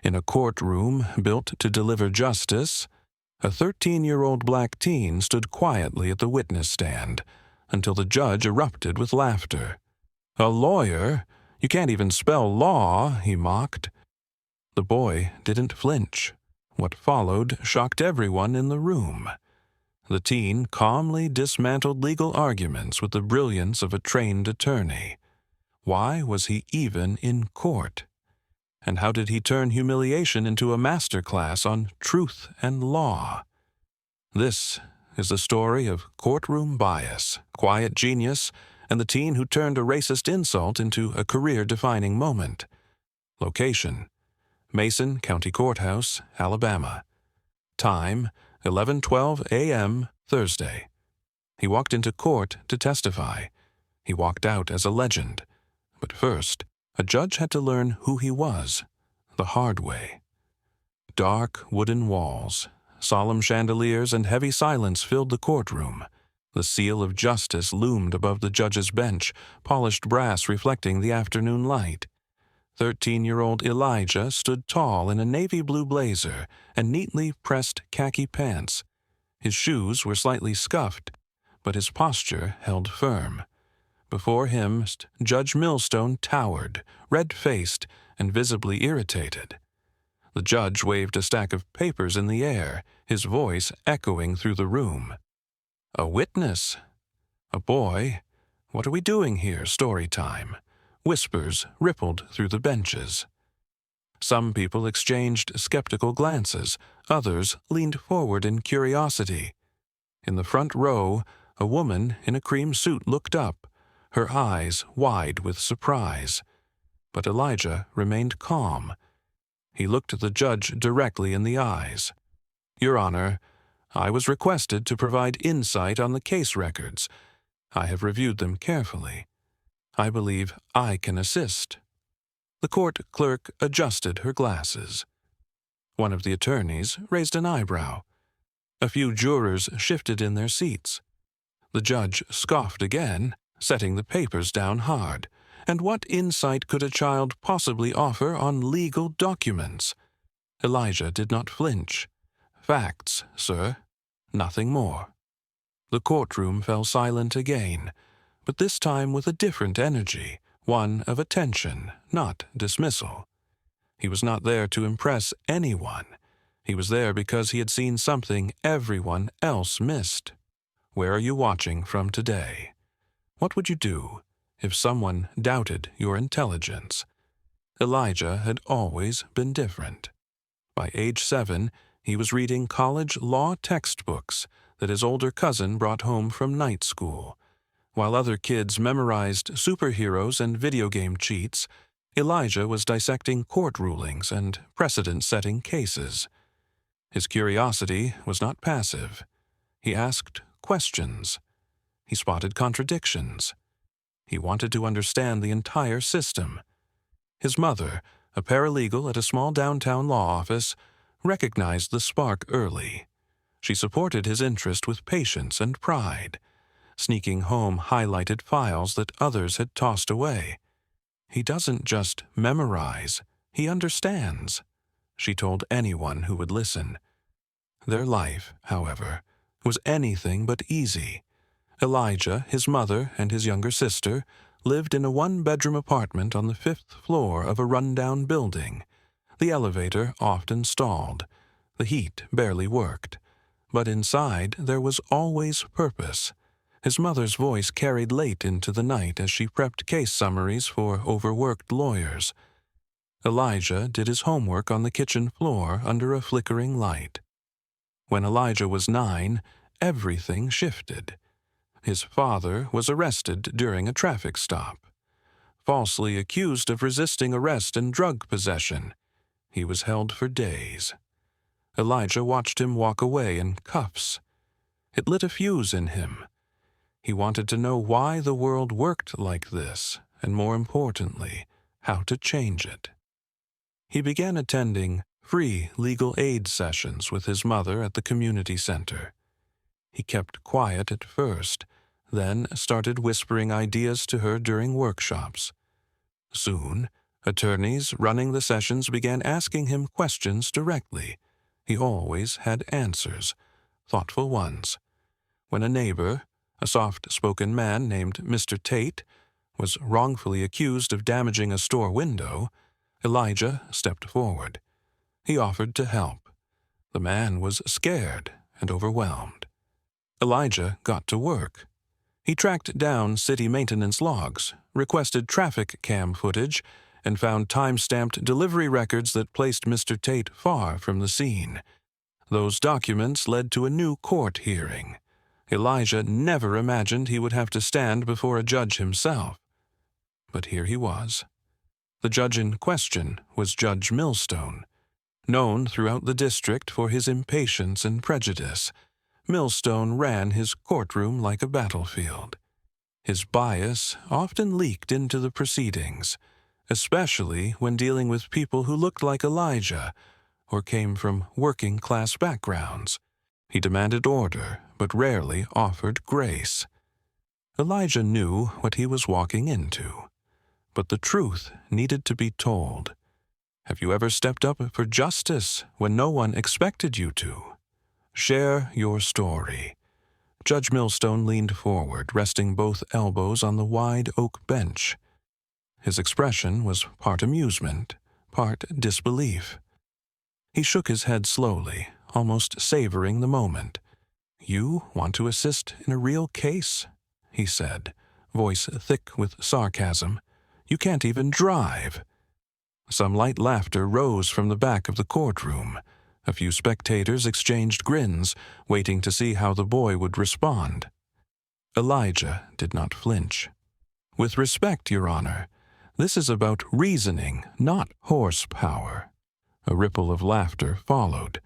In a courtroom built to deliver justice, a 13-year-old black teen stood quietly at the witness stand until the judge erupted with laughter. "A lawyer? You can't even spell law," he mocked. The boy didn't flinch. What followed shocked everyone in the room. The teen calmly dismantled legal arguments with the brilliance of a trained attorney. Why was he even in court? And how did he turn humiliation into a masterclass on truth and law? This is the story of courtroom bias, quiet genius, and the teen who turned a racist insult into a career-defining moment. Location: Mason County Courthouse, Alabama. Time: 11:12 a.m. Thursday. He walked into court to testify. He walked out as a legend. But first, a judge had to learn who he was, the hard way. Dark wooden walls, solemn chandeliers, and heavy silence filled the courtroom. The seal of justice loomed above the judge's bench, polished brass reflecting the afternoon light. 13-year-old Elijah stood tall in a navy blue blazer and neatly pressed khaki pants. His shoes were slightly scuffed, but his posture held firm. Before him, Judge Millstone towered, red-faced and visibly irritated. The judge waved a stack of papers in the air, his voice echoing through the room. "A witness? A boy? What are we doing here, story time?" Whispers rippled through the benches. Some people exchanged skeptical glances, others leaned forward in curiosity. In the front row, a woman in a cream suit looked up, her eyes wide with surprise. But Elijah remained calm. He looked at the judge directly in the eyes. "Your Honor, I was requested to provide insight on the case records. I have reviewed them carefully. I believe I can assist." The court clerk adjusted her glasses. One of the attorneys raised an eyebrow. A few jurors shifted in their seats. The judge scoffed again, setting the papers down hard. And what insight could a child possibly offer on legal documents? Elijah did not flinch. "Facts, sir. Nothing more." The courtroom fell silent again, but this time with a different energy, one of attention, not dismissal. He was not there to impress anyone. He was there because he had seen something everyone else missed. Where are you watching from today? What would you do if someone doubted your intelligence? Elijah had always been different. By age 7, he was reading college law textbooks that his older cousin brought home from night school. While other kids memorized superheroes and video game cheats, Elijah was dissecting court rulings and precedent-setting cases. His curiosity was not passive. He asked questions. He spotted contradictions. He wanted to understand the entire system. His mother, a paralegal at a small downtown law office, recognized the spark early. She supported his interest with patience and pride, sneaking home highlighted files that others had tossed away. "He doesn't just memorize, he understands," she told anyone who would listen. Their life, however, was anything but easy. Elijah, his mother, and his younger sister lived in a one-bedroom apartment on the 5th floor of a rundown building. The elevator often stalled. The heat barely worked. But inside there was always purpose. His mother's voice carried late into the night as she prepped case summaries for overworked lawyers. Elijah did his homework on the kitchen floor under a flickering light. When Elijah was 9, everything shifted. His father was arrested during a traffic stop. Falsely accused of resisting arrest and drug possession, he was held for days. Elijah watched him walk away in cuffs. It lit a fuse in him. He wanted to know why the world worked like this, and more importantly, how to change it. He began attending free legal aid sessions with his mother at the community center. He kept quiet at first, then started whispering ideas to her during workshops. Soon, Attorneys running the sessions began asking him questions directly. He always had answers, thoughtful ones. When a neighbor, a soft-spoken man named Mr. Tate, was wrongfully accused of damaging a store window, Elijah stepped forward. He offered to help. The man was scared and overwhelmed. Elijah got to work. He tracked down city maintenance logs, requested traffic cam footage, and found time-stamped delivery records that placed Mr. Tate far from the scene. Those documents led to a new court hearing. Elijah never imagined he would have to stand before a judge himself. But here he was. The judge in question was Judge Millstone. Known throughout the district for his impatience and prejudice, Millstone ran his courtroom like a battlefield. His bias often leaked into the proceedings, especially when dealing with people who looked like Elijah or came from working-class backgrounds. He demanded order, but rarely offered grace. Elijah knew what he was walking into, but the truth needed to be told. Have you ever stepped up for justice when no one expected you to? Share your story. Judge Millstone leaned forward, resting both elbows on the wide oak bench. His expression was part amusement, part disbelief. He shook his head slowly, almost savoring the moment. "You want to assist in a real case?" he said, voice thick with sarcasm. "You can't even drive." Some light laughter rose from the back of the courtroom. A few spectators exchanged grins, waiting to see how the boy would respond. Elijah did not flinch. "With respect, Your Honor, this is about reasoning, not horsepower." A ripple of laughter followed,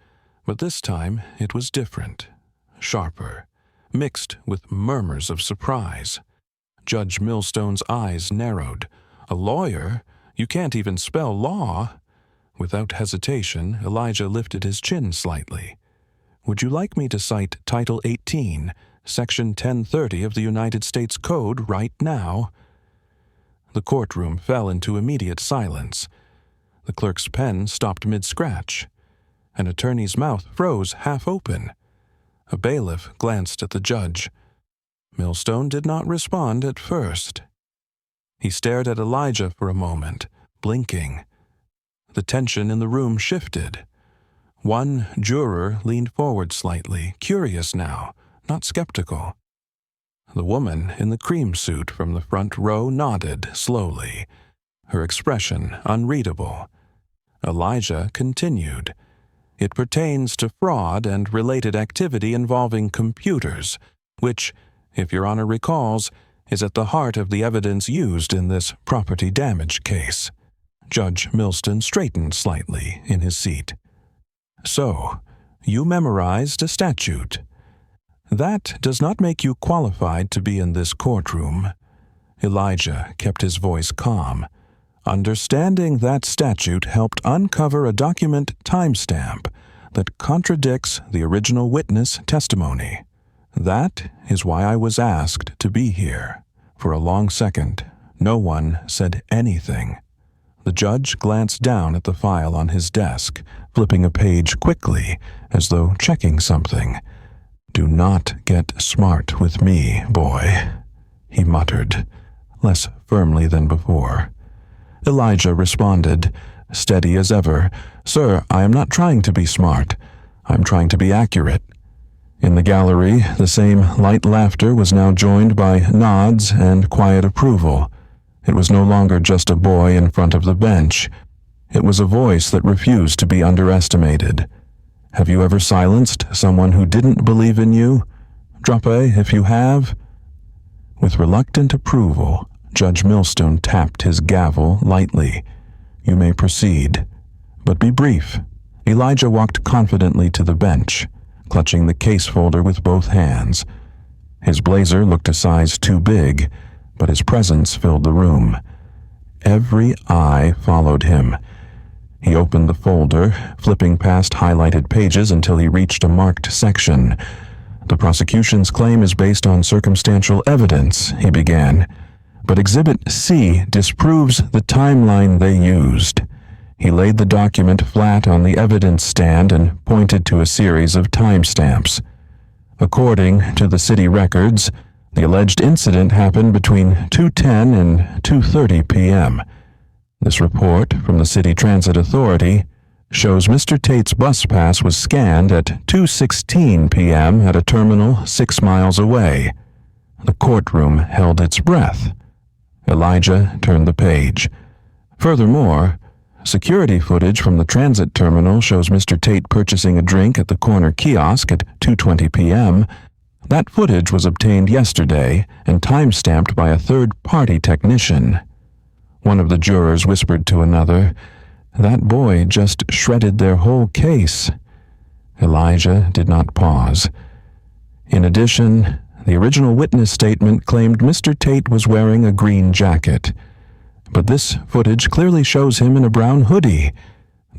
but this time it was different, sharper, mixed with murmurs of surprise. Judge Millstone's eyes narrowed. "A lawyer? You can't even spell law?" Without hesitation, Elijah lifted his chin slightly. "Would you like me to cite Title 18, Section 1030 of the United States Code right now?" The courtroom fell into immediate silence. The clerk's pen stopped mid-scratch. An attorney's mouth froze half open. A bailiff glanced at the judge. Millstone did not respond at first. He stared at Elijah for a moment, blinking. The tension in the room shifted. One juror leaned forward slightly, curious now, not skeptical. The woman in the cream suit from the front row nodded slowly, her expression unreadable. Elijah continued. "It pertains to fraud and related activity involving computers, which, if Your Honor recalls, is at the heart of the evidence used in this property damage case." Judge Millstone straightened slightly in his seat. "So, you memorized a statute. That does not make you qualified to be in this courtroom." Elijah kept his voice calm. "Understanding that statute helped uncover a document timestamp that contradicts the original witness testimony. That is why I was asked to be here." For a long second, no one said anything. The judge glanced down at the file on his desk, flipping a page quickly, as though checking something. "Do not get smart with me, boy," he muttered, less firmly than before. Elijah responded, steady as ever, "Sir, I am not trying to be smart. I'm trying to be accurate." In the gallery, the same light laughter was now joined by nods and quiet approval. It was no longer just a boy in front of the bench. It was a voice that refused to be underestimated. "Have you ever silenced someone who didn't believe in you? Drop A if you have." With reluctant approval, Judge Millstone tapped his gavel lightly. "You may proceed, but be brief." Elijah walked confidently to the bench, clutching the case folder with both hands. His blazer looked a size too big, but his presence filled the room. Every eye followed him. He opened the folder, flipping past highlighted pages until he reached a marked section. "The prosecution's claim is based on circumstantial evidence," he began. But Exhibit C disproves the timeline they used. He laid the document flat on the evidence stand and pointed to a series of timestamps. According to the city records, the alleged incident happened between 2:10 and 2:30 p.m. This report from the City Transit Authority shows Mr. Tate's bus pass was scanned at 2:16 p.m. at a terminal 6 miles away. The courtroom held its breath. Elijah turned the page. Furthermore, security footage from the transit terminal shows Mr. Tate purchasing a drink at the corner kiosk at 2:20 p.m. That footage was obtained yesterday and time-stamped by a third-party technician. One of the jurors whispered to another, "That boy just shredded their whole case." Elijah did not pause. In addition, the original witness statement claimed Mr. Tate was wearing a green jacket. But this footage clearly shows him in a brown hoodie.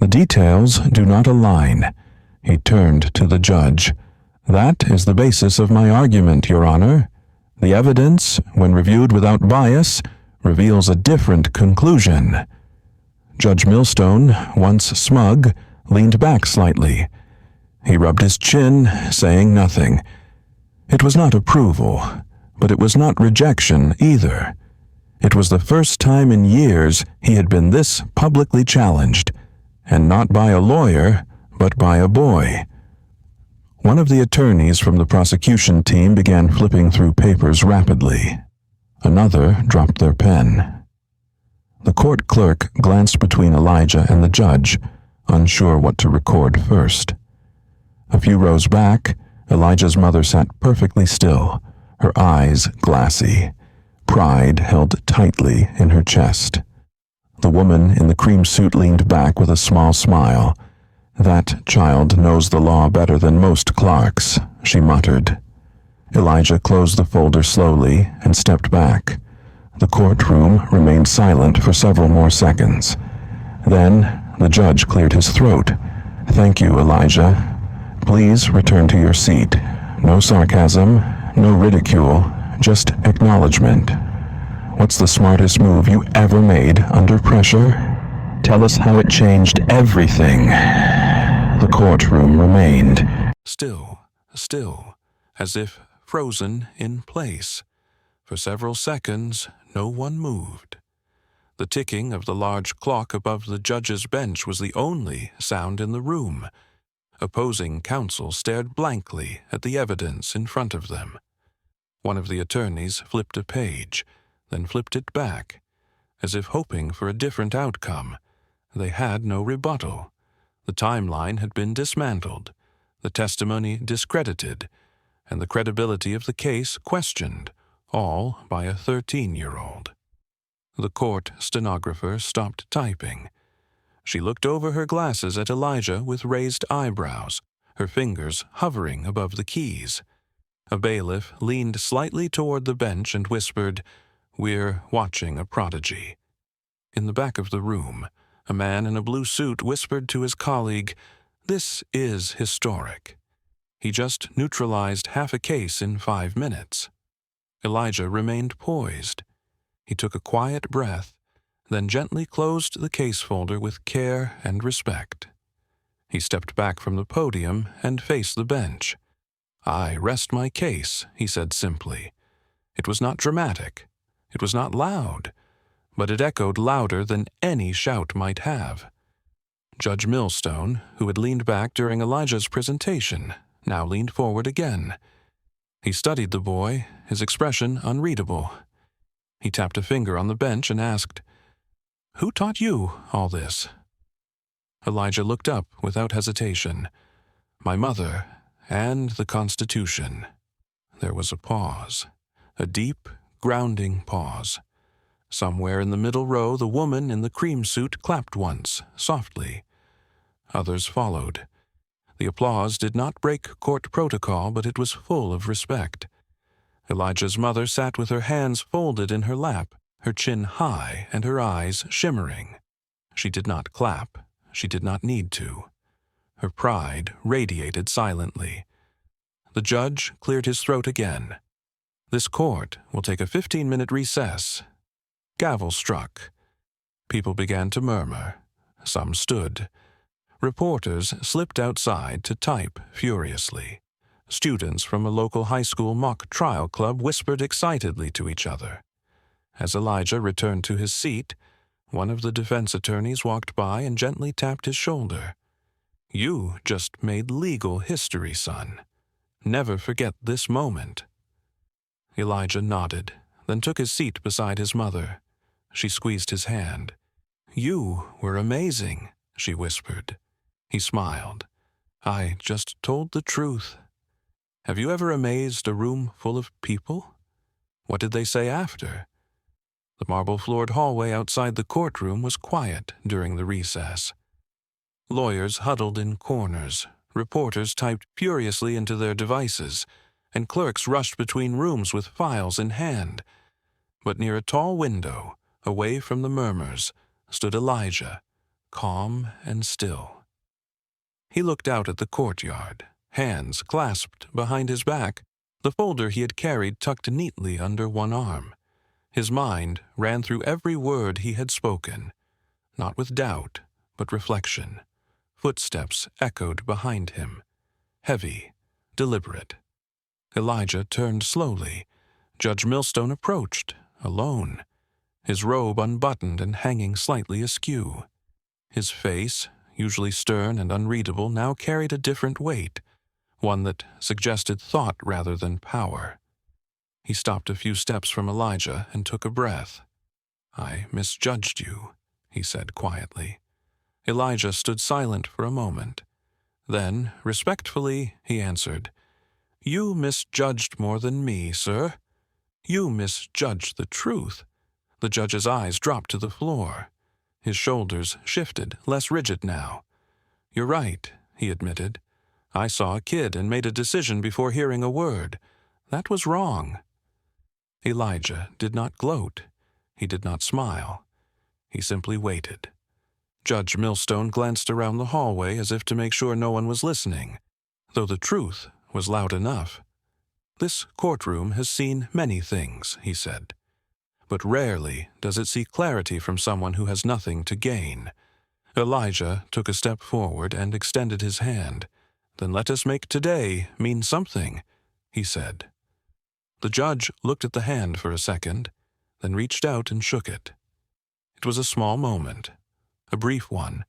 The details do not align. He turned to the judge. "That is the basis of my argument, Your Honor. The evidence, when reviewed without bias, reveals a different conclusion." Judge Millstone, once smug, leaned back slightly. He rubbed his chin, saying nothing. It was not approval, but it was not rejection either. It was the first time in years he had been this publicly challenged, and not by a lawyer, but by a boy. One of the attorneys from the prosecution team began flipping through papers rapidly. Another dropped their pen. The court clerk glanced between Elijah and the judge, unsure what to record first. A few rows back, Elijah's mother sat perfectly still, her eyes glassy. Pride held tightly in her chest. The woman in the cream suit leaned back with a small smile. "That child knows the law better than most clerks," she muttered. Elijah closed the folder slowly and stepped back. The courtroom remained silent for several more seconds. Then the judge cleared his throat. "Thank you, Elijah. Please return to your seat. No sarcasm, no ridicule, just acknowledgement. What's the smartest move you ever made under pressure? Tell us how it changed everything." The courtroom remained still, as if frozen in place. For several seconds, no one moved. The ticking of the large clock above the judge's bench was the only sound in the room. Opposing counsel stared blankly at the evidence in front of them. One of the attorneys flipped a page, then flipped it back, as if hoping for a different outcome. They had no rebuttal. The timeline had been dismantled, the testimony discredited, and the credibility of the case questioned, all by a 13-year-old. The court stenographer stopped typing. She looked over her glasses at Elijah with raised eyebrows, her fingers hovering above the keys. A bailiff leaned slightly toward the bench and whispered, "We're watching a prodigy." In the back of the room, a man in a blue suit whispered to his colleague, "This is historic." He just neutralized half a case in 5 minutes. Elijah remained poised. He took a quiet breath, then gently closed the case folder with care and respect. He stepped back from the podium and faced the bench. "I rest my case," he said simply. It was not dramatic. It was not loud, but it echoed louder than any shout might have. Judge Millstone, who had leaned back during Elijah's presentation, now leaned forward again. He studied the boy, his expression unreadable. He tapped a finger on the bench and asked, "Who taught you all this?" Elijah looked up without hesitation. "My mother and the Constitution." There was a pause, a deep, grounding pause. Somewhere in the middle row, the woman in the cream suit clapped once, softly. Others followed. The applause did not break court protocol, but it was full of respect. Elijah's mother sat with her hands folded in her lap, her chin high and her eyes shimmering. She did not clap. She did not need to. Her pride radiated silently. The judge cleared his throat again. "This court will take a 15-minute recess. Gavel struck. People began to murmur. Some stood. Reporters slipped outside to type furiously. Students from a local high school mock trial club whispered excitedly to each other. As Elijah returned to his seat, one of the defense attorneys walked by and gently tapped his shoulder. "You just made legal history, son. Never forget this moment." Elijah nodded, then took his seat beside his mother. She squeezed his hand. "You were amazing," she whispered. He smiled. "I just told the truth." "Have you ever amazed a room full of people?" "What did they say after?" The marble-floored hallway outside the courtroom was quiet during the recess. Lawyers huddled in corners, reporters typed furiously into their devices, and clerks rushed between rooms with files in hand. But near a tall window, away from the murmurs, stood Elijah, calm and still. He looked out at the courtyard, hands clasped behind his back, the folder he had carried tucked neatly under one arm. His mind ran through every word he had spoken, not with doubt, but reflection. Footsteps echoed behind him, heavy, deliberate. Elijah turned slowly. Judge Millstone approached, alone, his robe unbuttoned and hanging slightly askew. His face, usually stern and unreadable, now carried a different weight, one that suggested thought rather than power. He stopped a few steps from Elijah and took a breath. "I misjudged you," he said quietly. Elijah stood silent for a moment. Then, respectfully, he answered, "You misjudged more than me, sir. You misjudged the truth." The judge's eyes dropped to the floor. His shoulders shifted, less rigid now. "You're right," he admitted. "I saw a kid and made a decision before hearing a word. That was wrong." Elijah did not gloat. He did not smile. He simply waited. Judge Millstone glanced around the hallway as if to make sure no one was listening, though the truth was loud enough. "This courtroom has seen many things," he said, "but rarely does it see clarity from someone who has nothing to gain." Elijah took a step forward and extended his hand. "Then let us make today mean something," he said. The judge looked at the hand for a second, then reached out and shook it. It was a small moment, a brief one,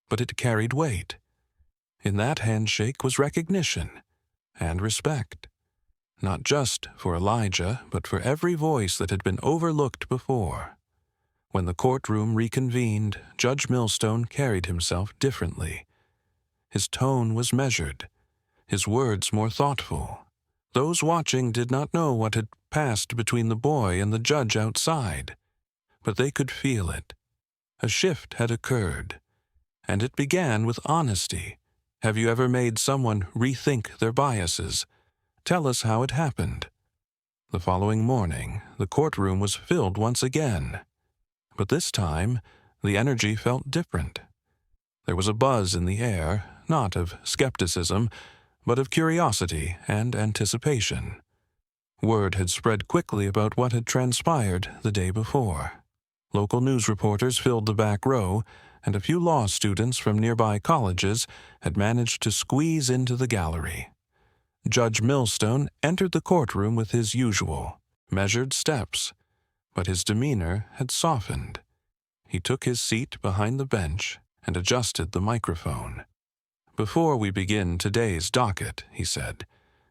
but it carried weight. In that handshake was recognition and respect, not just for Elijah, but for every voice that had been overlooked before. When the courtroom reconvened, Judge Millstone carried himself differently. His tone was measured, his words more thoughtful. Those watching did not know what had passed between the boy and the judge outside, but they could feel it. A shift had occurred, and it began with honesty. "Have you ever made someone rethink their biases? Tell us how it happened." The following morning, the courtroom was filled once again. But this time, the energy felt different. There was a buzz in the air, not of skepticism, but of curiosity and anticipation. Word had spread quickly about what had transpired the day before. Local news reporters filled the back row, and a few law students from nearby colleges had managed to squeeze into the gallery. Judge Millstone entered the courtroom with his usual, measured steps, but his demeanor had softened. He took his seat behind the bench and adjusted the microphone. "Before we begin today's docket," he said,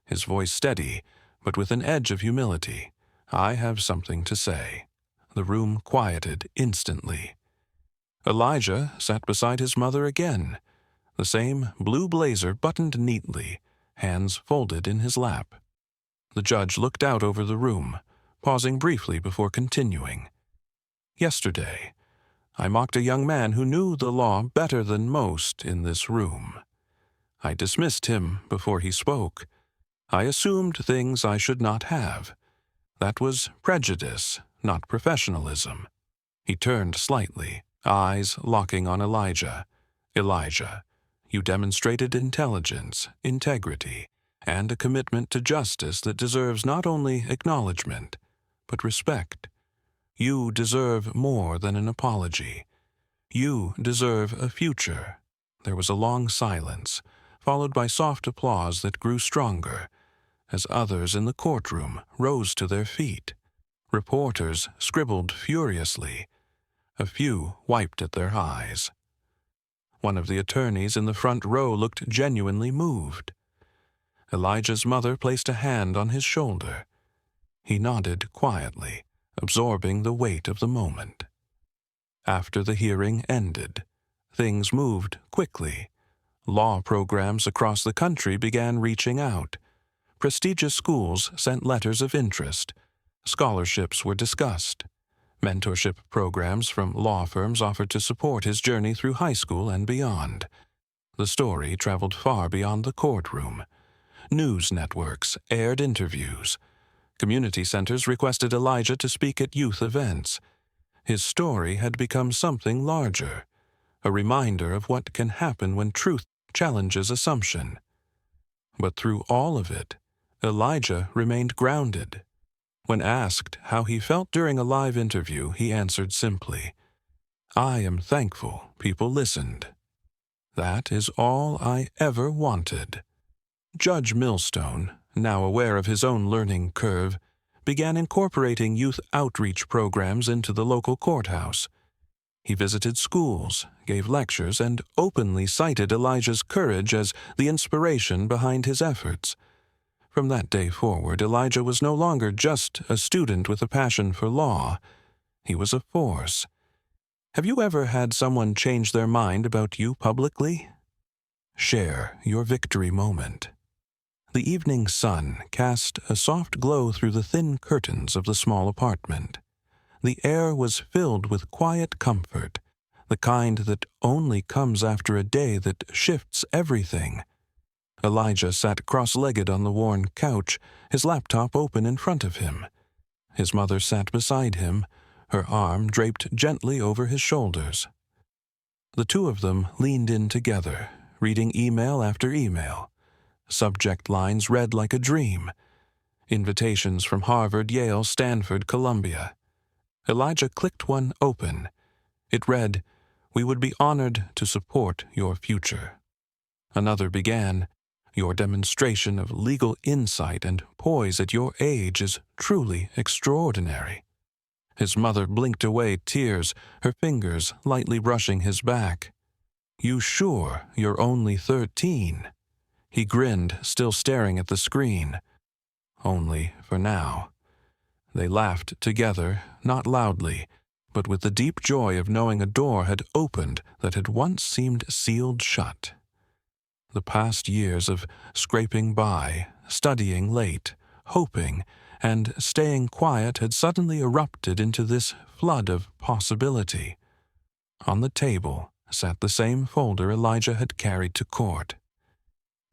his voice steady, but with an edge of humility, "I have something to say." The room quieted instantly. Elijah sat beside his mother again, the same blue blazer buttoned neatly, hands folded in his lap. The judge looked out over the room, pausing briefly before continuing. "Yesterday, I mocked a young man who knew the law better than most in this room. I dismissed him before he spoke. I assumed things I should not have. That was prejudice, not professionalism." He turned slightly, eyes locking on Elijah. "Elijah, you demonstrated intelligence, integrity, and a commitment to justice that deserves not only acknowledgement, but respect. You deserve more than an apology. You deserve a future." There was a long silence, followed by soft applause that grew stronger, as others in the courtroom rose to their feet. Reporters scribbled furiously. A few wiped at their eyes. One of the attorneys in the front row looked genuinely moved. Elijah's mother placed a hand on his shoulder. He nodded quietly, absorbing the weight of the moment. After the hearing ended, things moved quickly. Law programs across the country began reaching out. Prestigious schools sent letters of interest. Scholarships were discussed. Mentorship programs from law firms offered to support his journey through high school and beyond. The story traveled far beyond the courtroom. News networks aired interviews. Community centers requested Elijah to speak at youth events. His story had become something larger, a reminder of what can happen when truth challenges assumption. But through all of it, Elijah remained grounded. When asked how he felt during a live interview, he answered simply, "I am thankful people listened. That is all I ever wanted." Judge Millstone, now aware of his own learning curve, began incorporating youth outreach programs into the local courthouse. He visited schools, gave lectures, and openly cited Elijah's courage as the inspiration behind his efforts. From that day forward, Elijah was no longer just a student with a passion for law. He was a force. Have you ever had someone change their mind about you publicly? Share your victory moment. The evening sun cast a soft glow through the thin curtains of the small apartment. The air was filled with quiet comfort, the kind that only comes after a day that shifts everything. Elijah sat cross-legged on the worn couch, his laptop open in front of him. His mother sat beside him, her arm draped gently over his shoulders. The two of them leaned in together, reading email after email. Subject lines read like a dream. Invitations from Harvard, Yale, Stanford, Columbia. Elijah clicked one open. It read, "We would be honored to support your future." Another began, "Your demonstration of legal insight and poise at your age is truly extraordinary." His mother blinked away tears, her fingers lightly brushing his back. "You sure you're only 13? He grinned, still staring at the screen. "Only for now." They laughed together, not loudly, but with the deep joy of knowing a door had opened that had once seemed sealed shut. The past years of scraping by, studying late, hoping, and staying quiet had suddenly erupted into this flood of possibility. On the table sat the same folder Elijah had carried to court.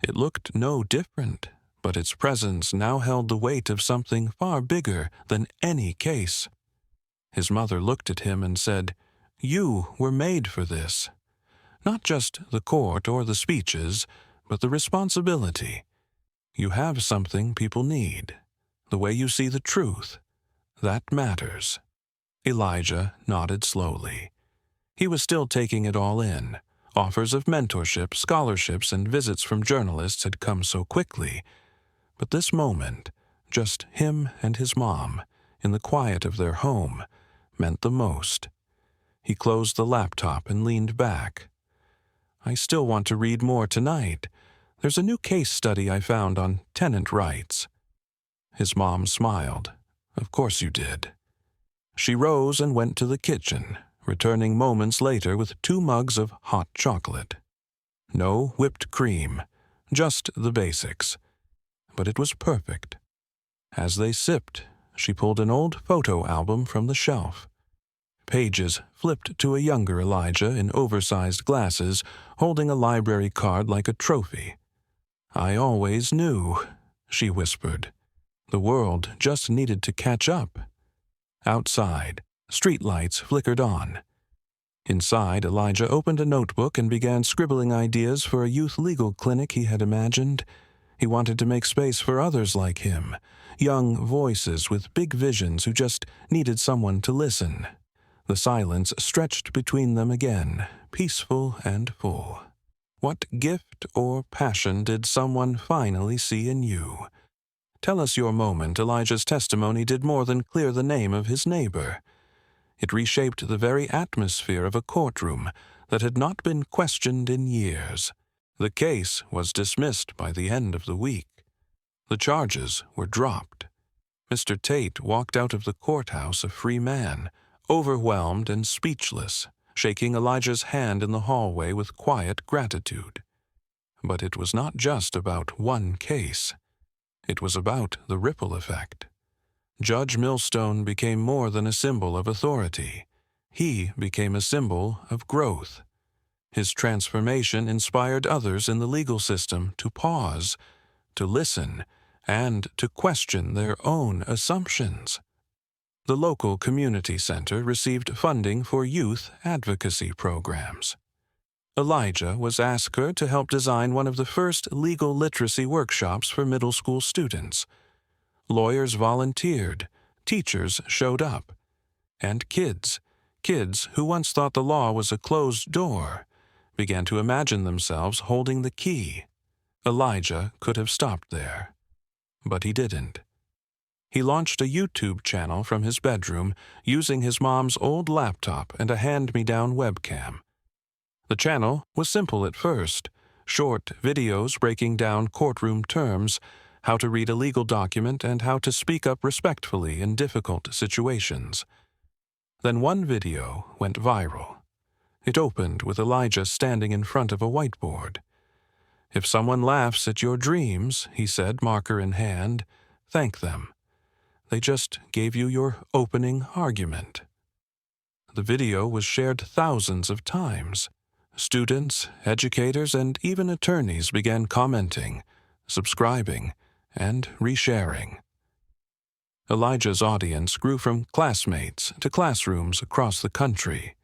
It looked no different, but its presence now held the weight of something far bigger than any case. His mother looked at him and said, "You were made for this. Not just the court or the speeches, but the responsibility. You have something people need, the way you see the truth. That matters." Elijah nodded slowly. He was still taking it all in. Offers of mentorship, scholarships, and visits from journalists had come so quickly. But this moment, just him and his mom, in the quiet of their home, meant the most. He closed the laptop and leaned back. "I still want to read more tonight. There's a new case study I found on tenant rights." His mom smiled. "Of course you did." She rose and went to the kitchen, returning moments later with 2 mugs of hot chocolate. No whipped cream, just the basics. But it was perfect. As they sipped, she pulled an old photo album from the shelf. Pages flipped to a younger Elijah in oversized glasses, holding a library card like a trophy. "I always knew," she whispered. "The world just needed to catch up." Outside, streetlights flickered on. Inside, Elijah opened a notebook and began scribbling ideas for a youth legal clinic he had imagined. He wanted to make space for others like him, young voices with big visions who just needed someone to listen. The silence stretched between them again, peaceful and full. What gift or passion did someone finally see in you? Tell us your moment. Elijah's testimony did more than clear the name of his neighbor. It reshaped the very atmosphere of a courtroom that had not been questioned in years. The case was dismissed by the end of the week. The charges were dropped. Mr. Tate walked out of the courthouse a free man, overwhelmed and speechless, shaking Elijah's hand in the hallway with quiet gratitude. But it was not just about one case. It was about the ripple effect. Judge Millstone became more than a symbol of authority. He became a symbol of growth. His transformation inspired others in the legal system to pause, to listen, and to question their own assumptions. The local community center received funding for youth advocacy programs. Elijah was asked to help design one of the first legal literacy workshops for middle school students. Lawyers volunteered, teachers showed up, and kids who once thought the law was a closed door, began to imagine themselves holding the key. Elijah could have stopped there, but he didn't. He launched a YouTube channel from his bedroom using his mom's old laptop and a hand-me-down webcam. The channel was simple at first, short videos breaking down courtroom terms, how to read a legal document, and how to speak up respectfully in difficult situations. Then one video went viral. It opened with Elijah standing in front of a whiteboard. "If someone laughs at your dreams," he said, marker in hand, "thank them. They just gave you your opening argument." The video was shared thousands of times. Students, educators, and even attorneys began commenting, subscribing, and resharing. Elijah's audience grew from classmates to classrooms across the country.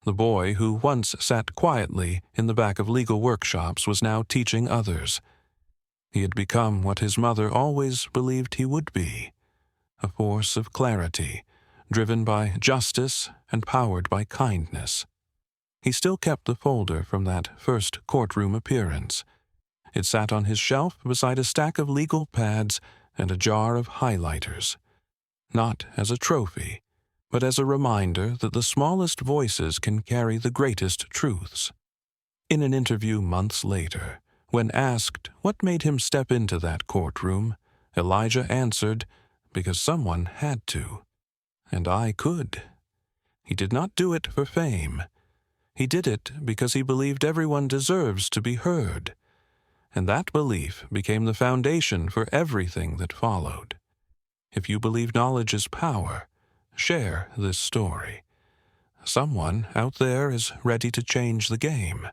The boy who once sat quietly in the back of legal workshops was now teaching others. He had become what his mother always believed he would be, a force of clarity, driven by justice and powered by kindness. He still kept the folder from that first courtroom appearance. It sat on his shelf beside a stack of legal pads and a jar of highlighters, not as a trophy, but as a reminder that the smallest voices can carry the greatest truths. In an interview months later, when asked what made him step into that courtroom, Elijah answered, "Because someone had to. And I could." He did not do it for fame. He did it because he believed everyone deserves to be heard. And that belief became the foundation for everything that followed. If you believe knowledge is power, share this story. Someone out there is ready to change the game.